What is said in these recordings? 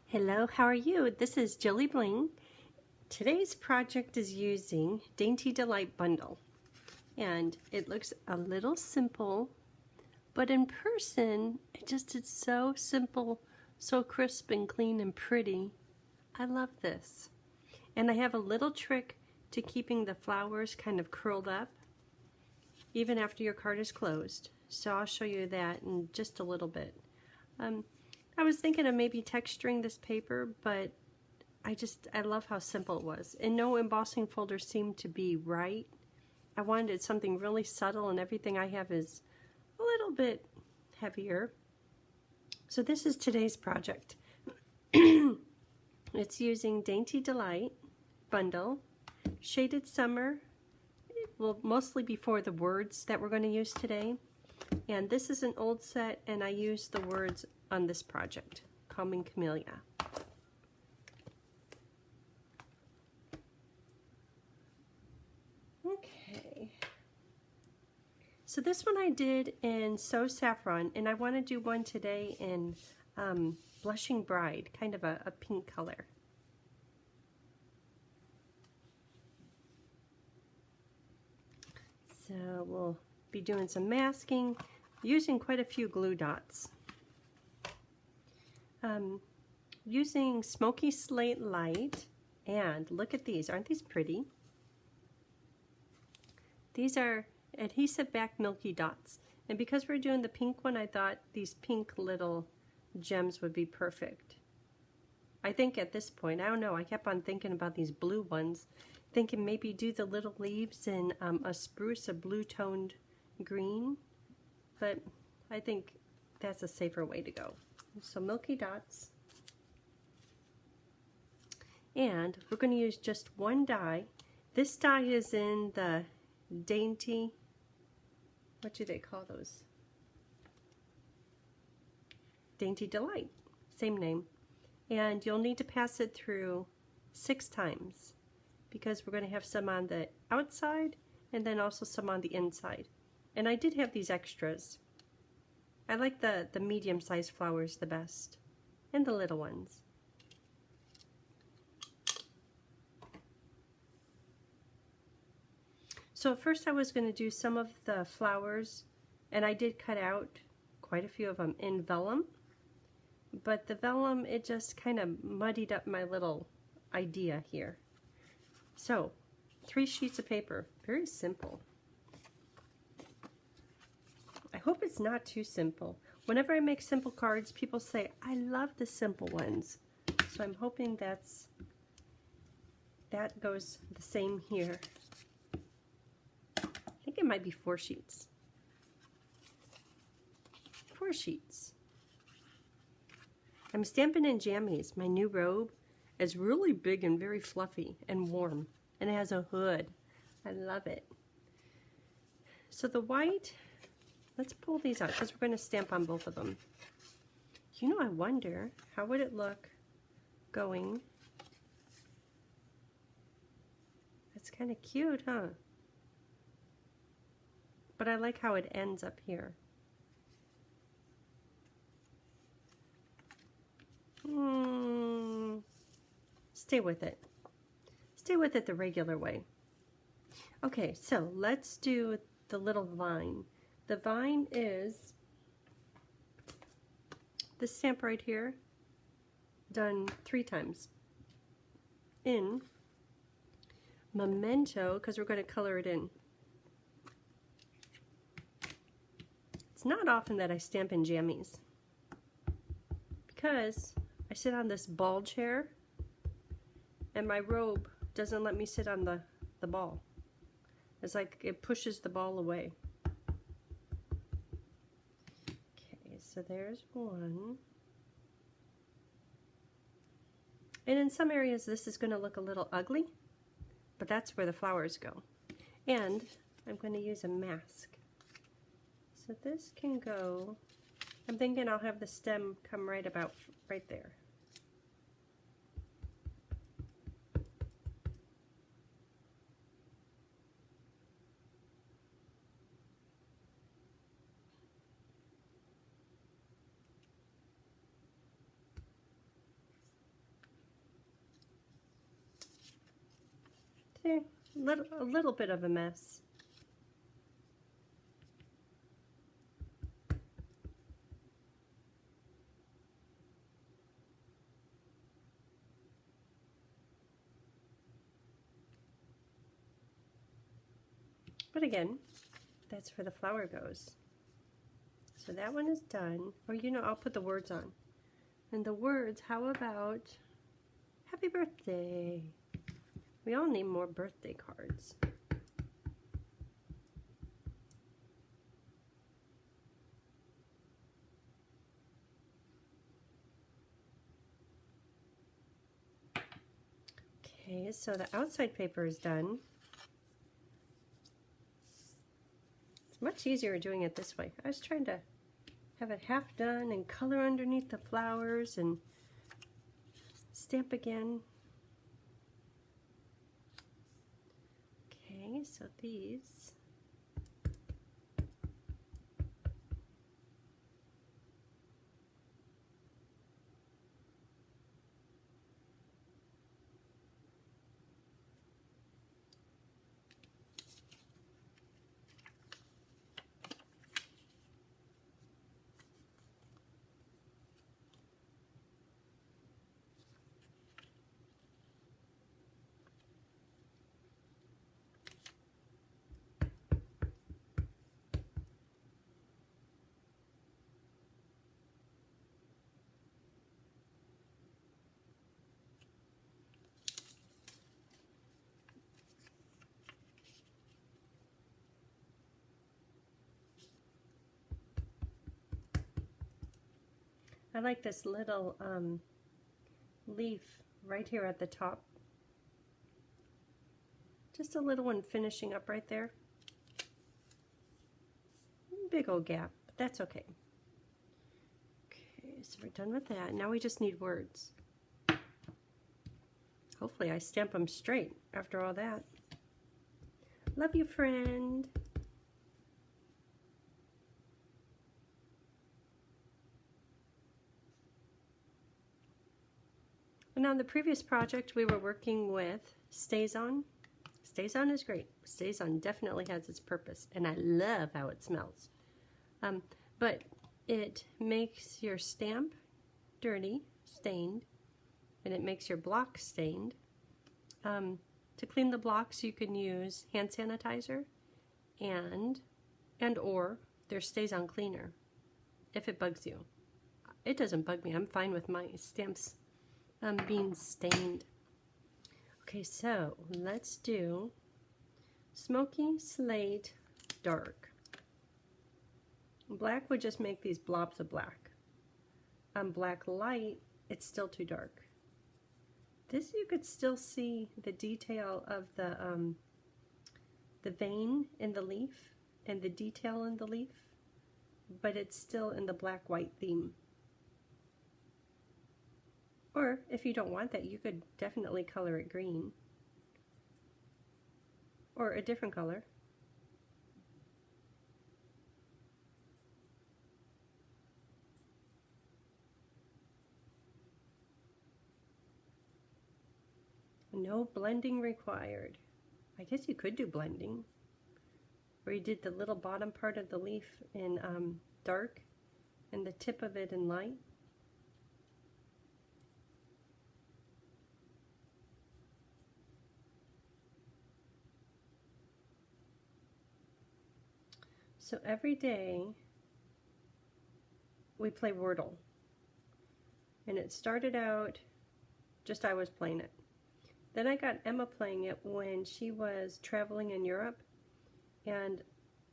Hello, how are you? This is JilliBling. Today's project is using Dainty Delight bundle, and it looks a little simple, but in person it's so simple, so crisp and clean and pretty. I love this. And I have a little trick to keeping the flowers kind of curled up even after your card is closed. So I'll show you that in just a little bit. I was thinking of maybe texturing this paper, but I love how simple it was. And no embossing folder seemed to be right. I wanted something really subtle, and everything I have is a little bit heavier. So this is today's project. It's using Dainty Delight bundle, Shaded Summer. It will mostly be for the words that we're going to use today. And this is an old set, and I used the words on this project, Calming Camellia. Okay. So this one I did in So Saffron, and I want to do one today in Blushing Bride, kind of a pink color. So we'll be doing some masking, using quite a few glue dots. Using Smoky Slate Light, and look at these, aren't these pretty? These are adhesive back milky dots, and because we're doing the pink one, I thought these pink little gems would be perfect. I think at this point, I don't know, I kept on thinking about these blue ones, thinking maybe do the little leaves in a spruce, a blue toned green, but I think that's a safer way to go. So milky dots, and we're going to use just one die. This die is in the Dainty, what do they call those? Dainty Delight, same name. And you'll need to pass it through 6 times because we're going to have some on the outside and then also some on the inside. And I did have these extras. I like the medium-sized flowers the best, and the little ones. So at first I was going to do some of the flowers, and I did cut out quite a few of them in vellum, but the vellum, it just kind of muddied up my little idea here. So 3 sheets of paper, very simple. I hope it's not too simple. Whenever I make simple cards, people say, I love the simple ones. So I'm hoping that goes the same here. I think it might be 4 sheets. 4 sheets. I'm stamping in jammies. My new robe is really big and very fluffy and warm. And it has a hood. I love it. So the white, let's pull these out because we're going to stamp on both of them. You know, I wonder, how would it look going? That's kind of cute, huh? But I like how it ends up here. Stay with it. Stay with it the regular way. Okay, so let's do the little vine. The vine is this stamp right here, done 3 times. In Memento, because we're going to color it in. It's not often that I stamp in jammies, because I sit on this ball chair, and my robe doesn't let me sit on the ball. It's like it pushes the ball away. So there's one. And in some areas this is going to look a little ugly, but that's where the flowers go. And I'm going to use a mask. So this can go, I'm thinking I'll have the stem come right there. a little bit of a mess. But again, that's where the flower goes. So that one is done. Or you know, I'll put the words on. And the words, how about happy birthday? We all need more birthday cards. Okay, so the outside paper is done. It's much easier doing it this way. I was trying to have it half done and color underneath the flowers and stamp again. Okay, so these. I like this little leaf right here at the top. Just a little one finishing up right there. Big old gap, but that's okay. Okay, so we're done with that. Now we just need words. Hopefully I stamp them straight after all that. Love you, friend. And on the previous project, we were working with StazOn. StazOn is great. StazOn definitely has its purpose, and I love how it smells. But it makes your stamp dirty, stained, and it makes your block stained. To clean the blocks, you can use hand sanitizer and or there's StazOn cleaner if it bugs you. It doesn't bug me. I'm fine with my stamps being stained. Okay, so let's do Smoky Slate Dark. Black would just make these blobs of black. Black Light, it's still too dark. This you could still see the detail of the vein in the leaf and the detail in the leaf, but it's still in the black-white theme. Or if you don't want that, you could definitely color it green or a different color. No blending required. I guess you could do blending, where you did the little bottom part of the leaf in dark and the tip of it in light. So every day we play Wordle, and it started out just I was playing it. Then I got Emma playing it when she was traveling in Europe, and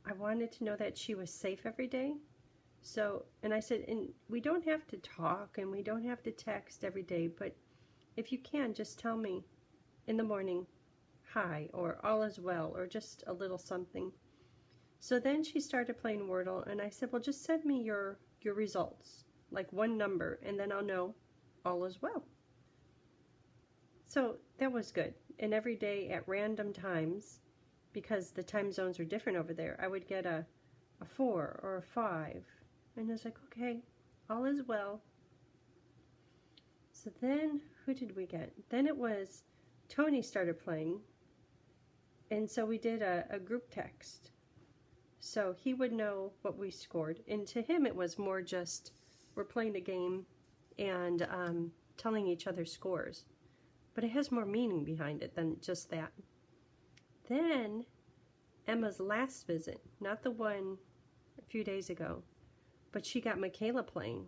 I wanted to know that she was safe every day. So, and I said, and we don't have to talk and we don't have to text every day, but if you can, just tell me in the morning, hi, or all is well, or just a little something. So then she started playing Wordle, and I said, well, just send me your results, like one number, and then I'll know all is well. So that was good. And every day at random times, because the time zones are different over there, I would get a 4 or a 5. And I was like, okay, all is well. So then, who did we get? Then it was Tony started playing, And so we did a group text. So he would know what we scored. And to him, it was more just, we're playing a game and telling each other scores. But it has more meaning behind it than just that. Then Emma's last visit, not the one a few days ago, but she got Michaela playing.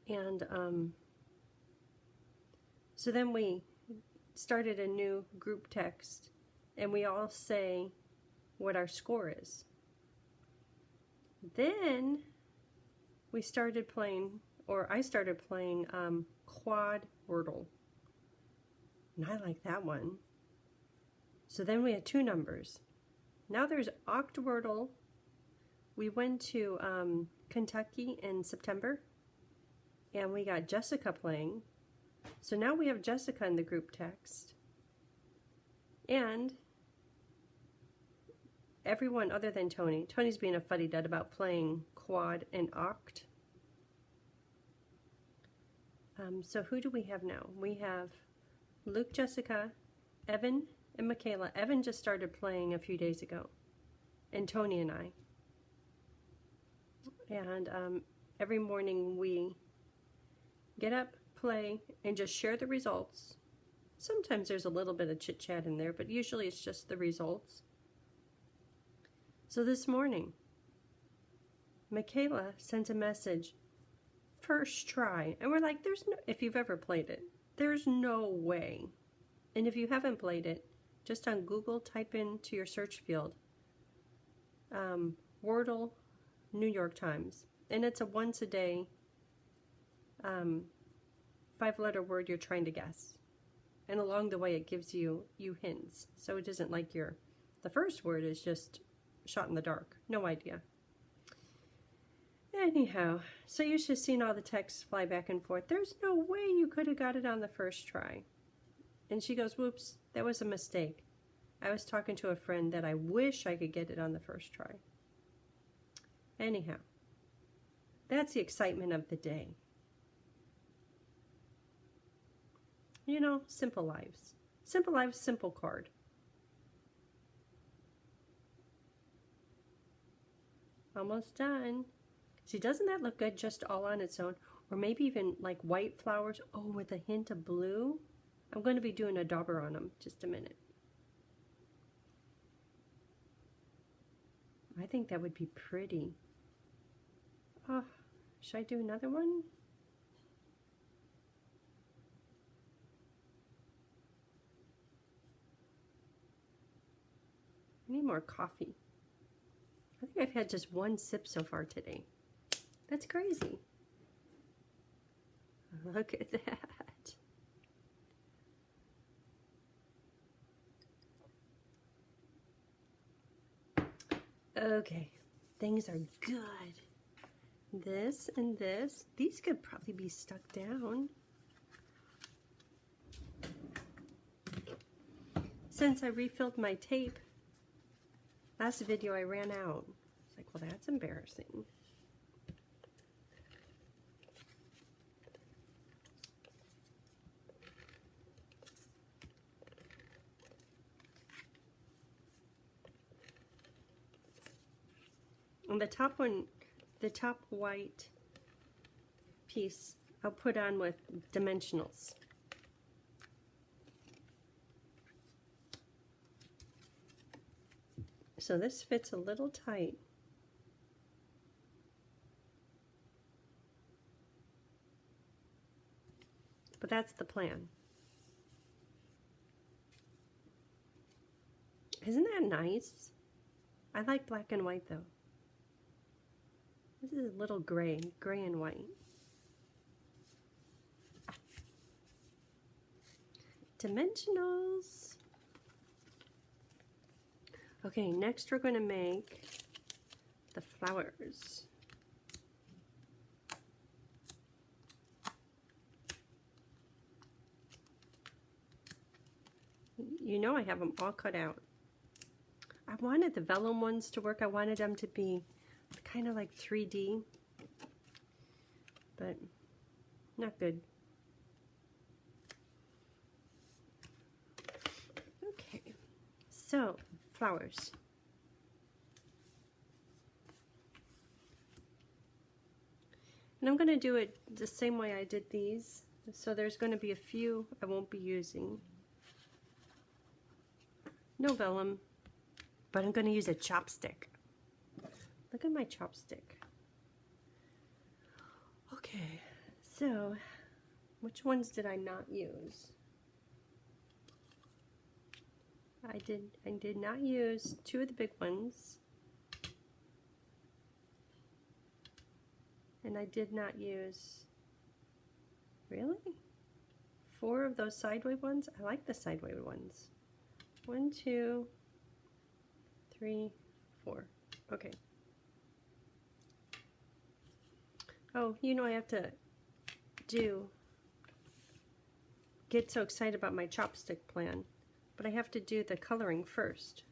And so then we started a new group text, and we all say what our score is. Then we started playing, or I started playing quad Wordle. And I like that one. So then we had 2 numbers. Now there's Oct Wordle. We went to Kentucky in September, and we got Jessica playing. So now we have Jessica in the group text. And everyone other than Tony. Tony's being a fuddy-dud about playing quad and oct. So who do we have now? We have Luke, Jessica, Evan, and Michaela. Evan just started playing a few days ago. And Tony and I. And every morning we get up, play, and just share the results. Sometimes there's a little bit of chit-chat in there, but usually it's just the results. So this morning, Michaela sent a message, first try. And we're like, there's no, if you've ever played it, there's no way. And if you haven't played it, just on Google, type into your search field, Wordle, New York Times. And it's a once a day 5-letter word you're trying to guess. And along the way it gives you hints. So it isn't like the first word is just shot in the dark. No idea. Anyhow, so you should have seen all the texts fly back and forth. There's no way you could have got it on the first try. And she goes, whoops, that was a mistake. I was talking to a friend that I wish I could get it on the first try. Anyhow, that's the excitement of the day. You know, simple lives. Simple lives, simple card. Almost done. See, doesn't that look good just all on its own? Or maybe even like white flowers. Oh, with a hint of blue. I'm going to be doing a dauber on them. Just a minute. I think that would be pretty. Oh, should I do another one? I need more coffee. I think I've had just one sip so far today. That's crazy. Look at that. Okay, things are good. This and this. These could probably be stuck down. Since I refilled my tape, last video I ran out. It's like, well, that's embarrassing. And the top one, the top white piece, I'll put on with dimensionals. So this fits a little tight. But that's the plan. Isn't that nice? I like black and white though. This is a little gray and white. Dimensionals. Okay, next we're going to make the flowers. You know I have them all cut out. I wanted the vellum ones to work. I wanted them to be kind of like 3D, but not good. So, flowers. And I'm going to do it the same way I did these. So there's going to be a few I won't be using. No vellum, but I'm going to use a chopstick. Look at my chopstick. Okay, so which ones did I not use? I did not use two of the big ones. And I did not use, really? 4 of those sideways ones? I like the sideways ones. 1, 2, 3, 4. Okay. Oh, you know I have to get so excited about my chopstick plan, but I have to do the coloring first.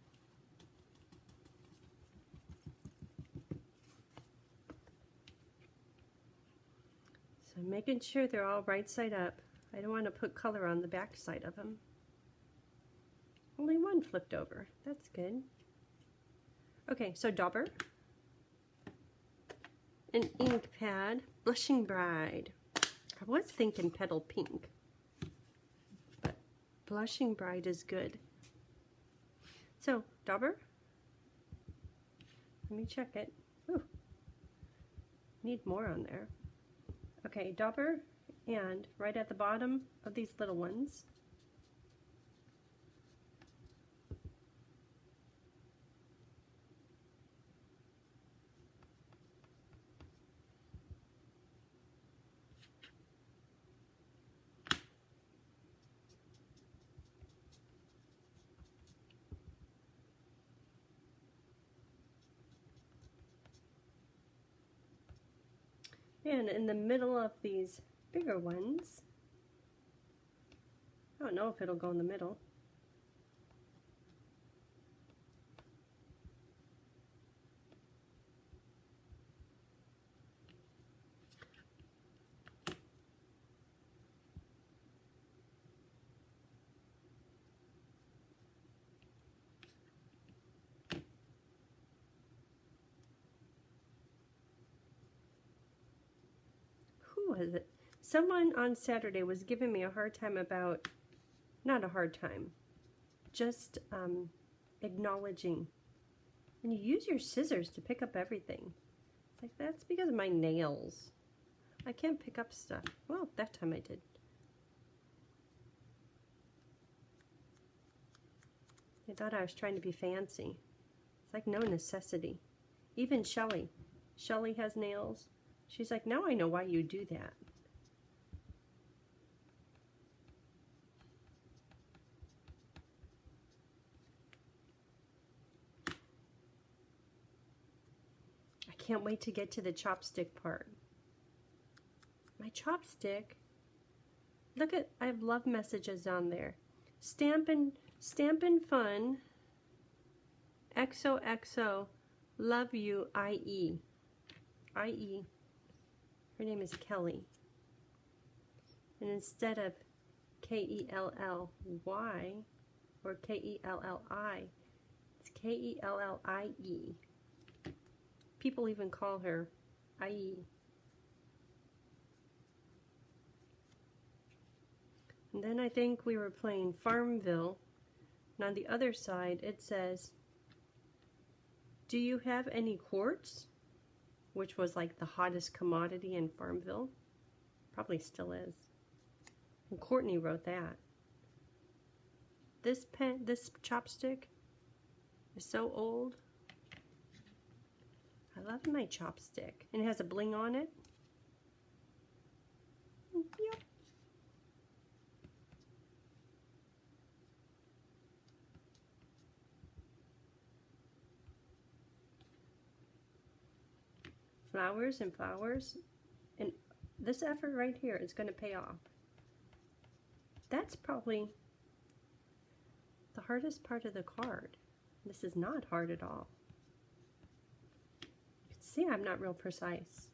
So I'm making sure they're all right side up. I don't want to put color on the back side of them. Only one flipped over. That's good. Okay, so dauber, an ink pad, Blushing Bride. I was thinking Petal Pink, but Blushing Bride is good. So dauber. Let me check it. Ooh, need more on there. Okay, dauber, and right at the bottom of these little ones. And in the middle of these bigger ones, I don't know if it'll go in the middle. Who was it? Someone on Saturday was giving me a hard time about, not a hard time, just acknowledging. And you use your scissors to pick up everything. It's like, that's because of my nails. I can't pick up stuff. Well, that time I did. I thought I was trying to be fancy. It's like no necessity. Even Shelly. Shelly has nails. She's like, now I know why you do that. I can't wait to get to the chopstick part. My chopstick, look at, I have love messages on there. Stampin' Fun, XOXO, love you, IE. IE. Her name is Kelly. And instead of K-E-L-L-Y or K-E-L-L-I, it's K-E-L-L-I-E. People even call her IE. And then I think we were playing Farmville. And on the other side it says, do you have any quartz? Which was like the hottest commodity in Farmville. Probably still is. And Courtney wrote that. This chopstick is so old. I love my chopstick. And it has a bling on it. Yep. Flowers and flowers, and this effort right here is going to pay off. That's probably the hardest part of the card. This is not hard at all. You can see I'm not real precise.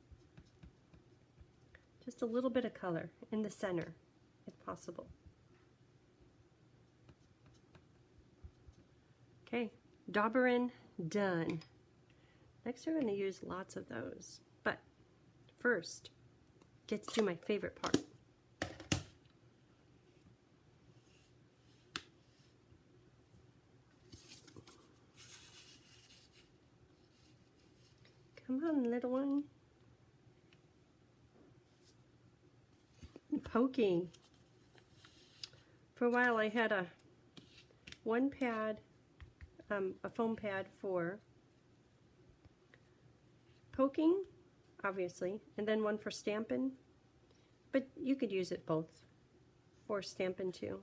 Just a little bit of color in the center, if possible. Okay, dauberin done. Next we're going to use lots of those. But first, get to my favorite part. Come on, little one. Poking. For a while I had a foam pad for poking, obviously, and then one for stamping, but you could use it both for stamping too.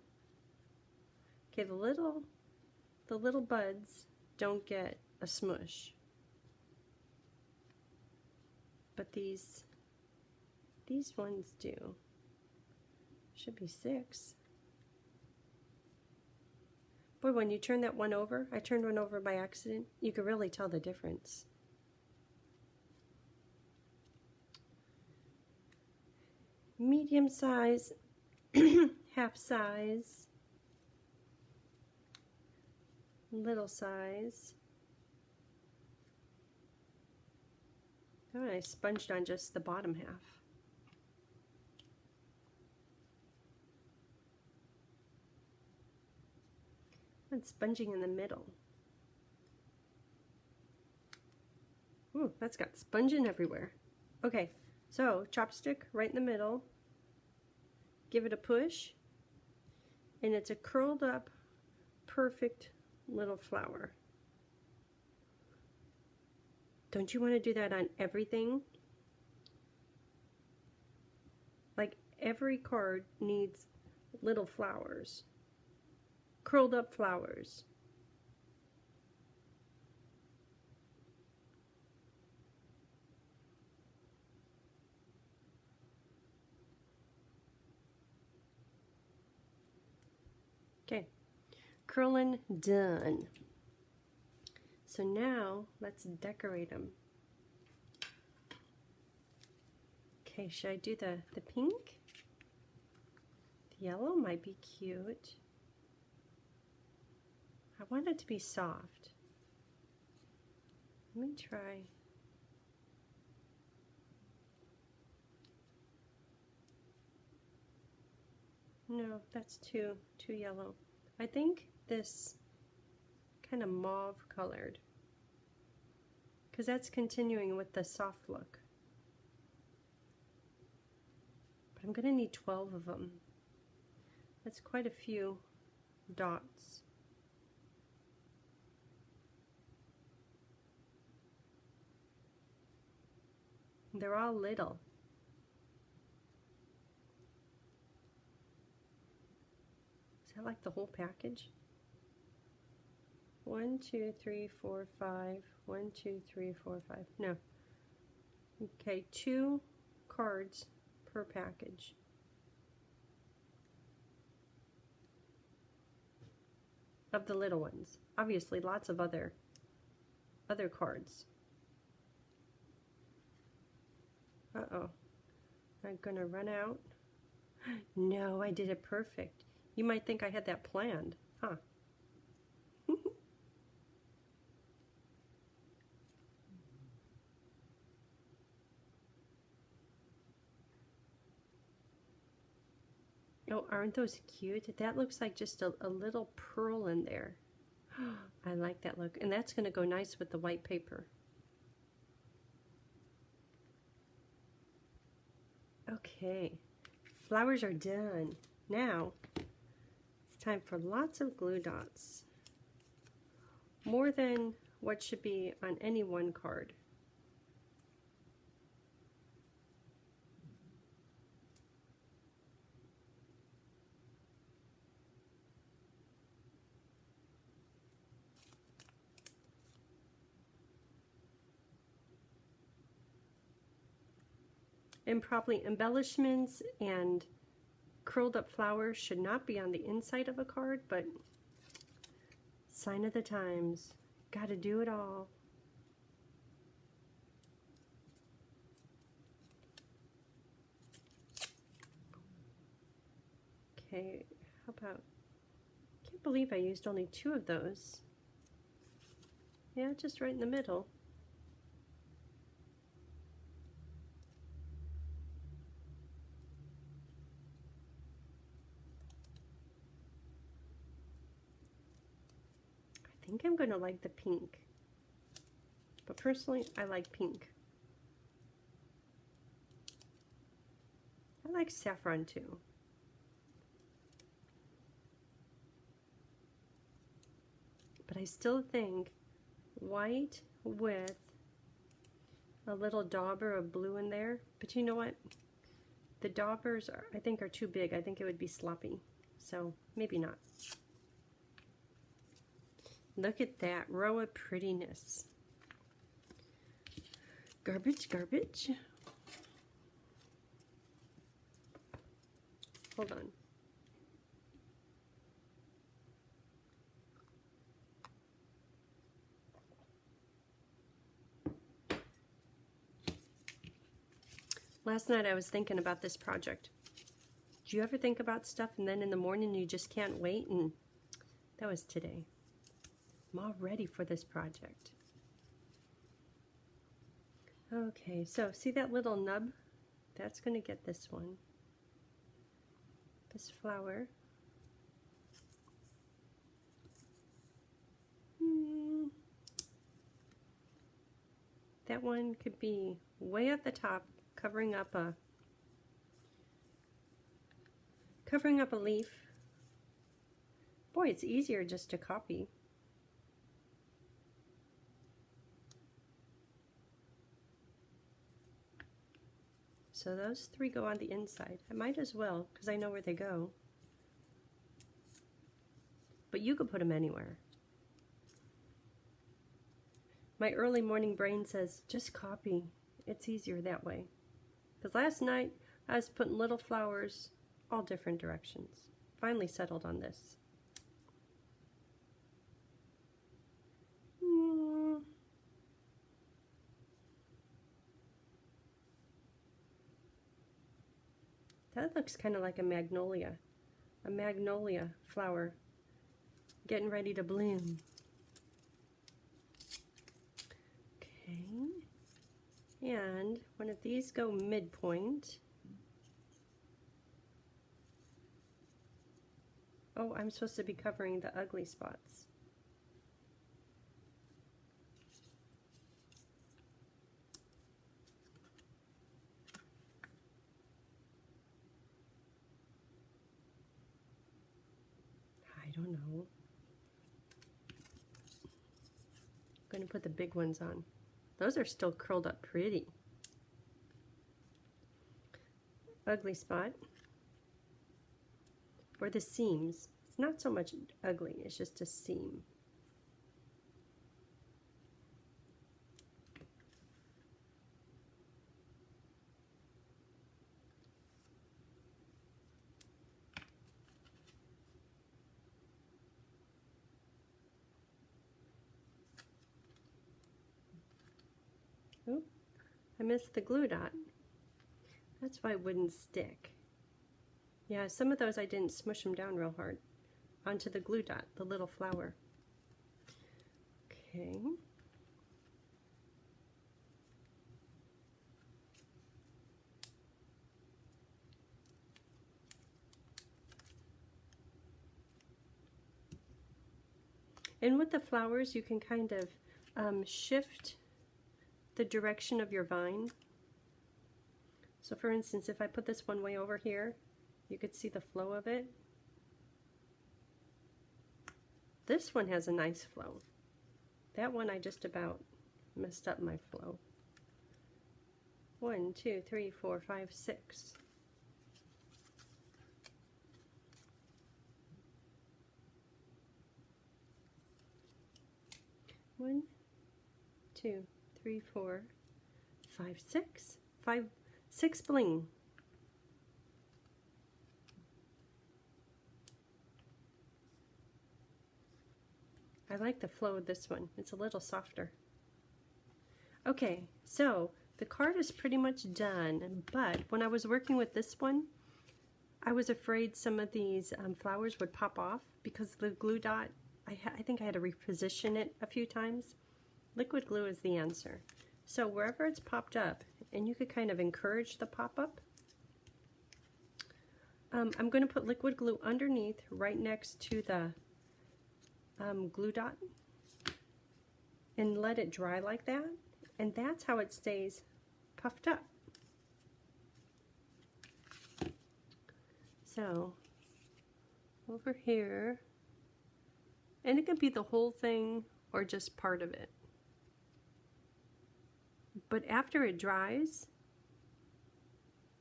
Okay, the little buds don't get a smush, but these ones do. Should be 6. Boy, when you turn that one over, I turned one over by accident, you could really tell the difference. Medium size, half size, little size. Oh, I sponged on just the bottom half. And sponging in the middle. Ooh, that's got sponging everywhere. Okay, so chopstick right in the middle. Give it a push, and it's a curled up, perfect little flower. Don't you want to do that on everything? Like every card needs little flowers. Curled up flowers. Okay, curling done. So now let's decorate them. Okay, should I do the pink? The yellow might be cute. I want it to be soft. Let me try. No, that's too yellow. I think this kind of mauve colored, because that's continuing with the soft look. But I'm going to need 12 of them. That's quite a few dots. They're all little. Is that like the whole package? 1, 2, 3, 4, 5. 1, 2, 3, 4, 5. No. Okay, 2 cards per package. Of the little ones. Obviously, lots of other cards. Uh-oh. I'm gonna run out. No, I did it perfect. You might think I had that planned, huh? Oh, aren't those cute? That looks like just a little pearl in there. I like that look. And that's going to go nice with the white paper. Okay, flowers are done. Now, it's time for lots of glue dots. More than what should be on any one card. And probably embellishments and curled up flowers should not be on the inside of a card, but sign of the times. Gotta do it all. Okay, how about, can't believe I used only 2 of those. Yeah, just right in the middle. I think I'm going to like the pink. But personally, I like pink. I like saffron too. But I still think white with a little dauber of blue in there. But you know what? The daubers, I think, are too big. I think it would be sloppy. So maybe not. Look at that row of prettiness. Garbage, garbage. Hold on. Last night I was thinking about this project. Do you ever think about stuff and then in the morning you just can't wait? And that was today. I'm all ready for this project. Okay, so see that little nub? That's going to get this one. This flower. That one could be way at the top, covering up a leaf. Boy, it's easier just to copy. So those three go on the inside. I might as well, because I know where they go. But you could put them anywhere. My early morning brain says, just copy. It's easier that way. Because last night, I was putting little flowers all different directions. Finally settled on this. That looks kind of like a magnolia flower getting ready to bloom. Okay, and one of these go midpoint. Oh, I'm supposed to be covering the ugly spots. I don't know. I'm going to put the big ones on. Those are still curled up pretty. Ugly spot. Or the seams. It's not so much ugly, it's just a seam. Oh, I missed the glue dot. That's why it wouldn't stick. Yeah, some of those I didn't smush them down real hard onto the glue dot, the little flower. Okay. And with the flowers, you can kind of shift the direction of your vine. So for instance, if I put this one way over here, you could see the flow of it. This one has a nice flow. That one I just about messed up my flow. 1, 2, 3, 4, 5, 6. One, 2, 3, 4, 5, 6. 6 bling. I like the flow of this one. It's a little softer. Okay, so the card is pretty much done, but when I was working with this one, I was afraid some of these flowers would pop off because the glue dot, I think I had to reposition it a few times. liquid glue is the answer. So wherever it's popped up, and you could kind of encourage the pop-up, I'm going to put liquid glue underneath right next to the glue dot and let it dry like that, and that's how it stays puffed up. So over here, and it could be the whole thing or just part of it. But after it dries,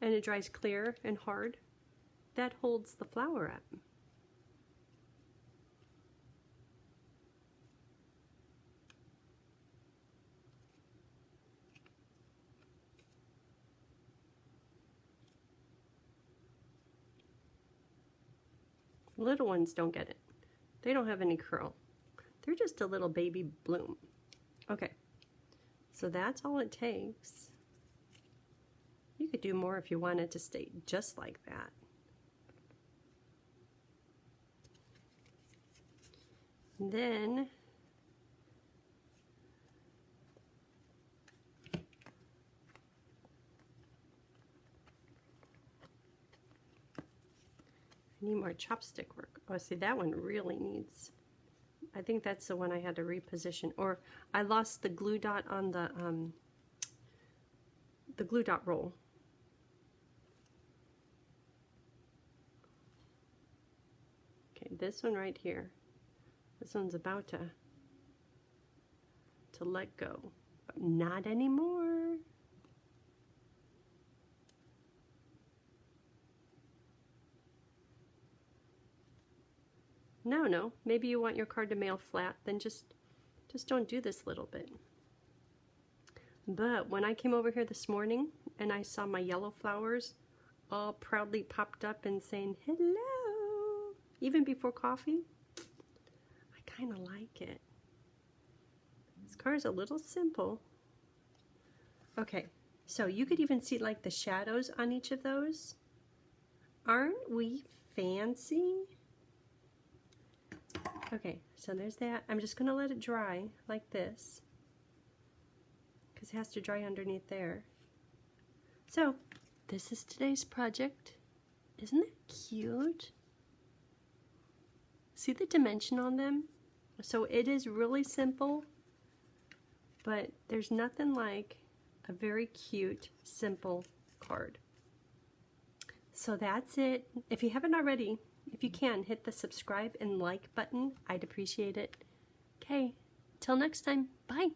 and it dries clear and hard, that holds the flower up. Little ones don't get it. They don't have any curl. They're just a little baby bloom. Okay, so that's all it takes. You could do more if you wanted to stay just like that. And then I need more chopstick work. Oh, see, that one really needs, I think that's the one I had to reposition, or I lost the glue dot on the glue dot roll. Okay, this one right here. This one's about to let go, but not anymore. No, maybe you want your card to mail flat, then just don't do this little bit. But when I came over here this morning and I saw my yellow flowers all proudly popped up and saying hello, even before coffee, I kind of like it. This card's a little simple. Okay, so you could even see like the shadows on each of those. Aren't we fancy? Okay, so there's that. I'm just going to let it dry like this because it has to dry underneath there. So this is today's project. Isn't it cute? See the dimension on them? So it is really simple, but there's nothing like a very cute, simple card. So that's it. If you haven't already, if you can, hit the subscribe and like button. I'd appreciate it. Okay, till next time. Bye.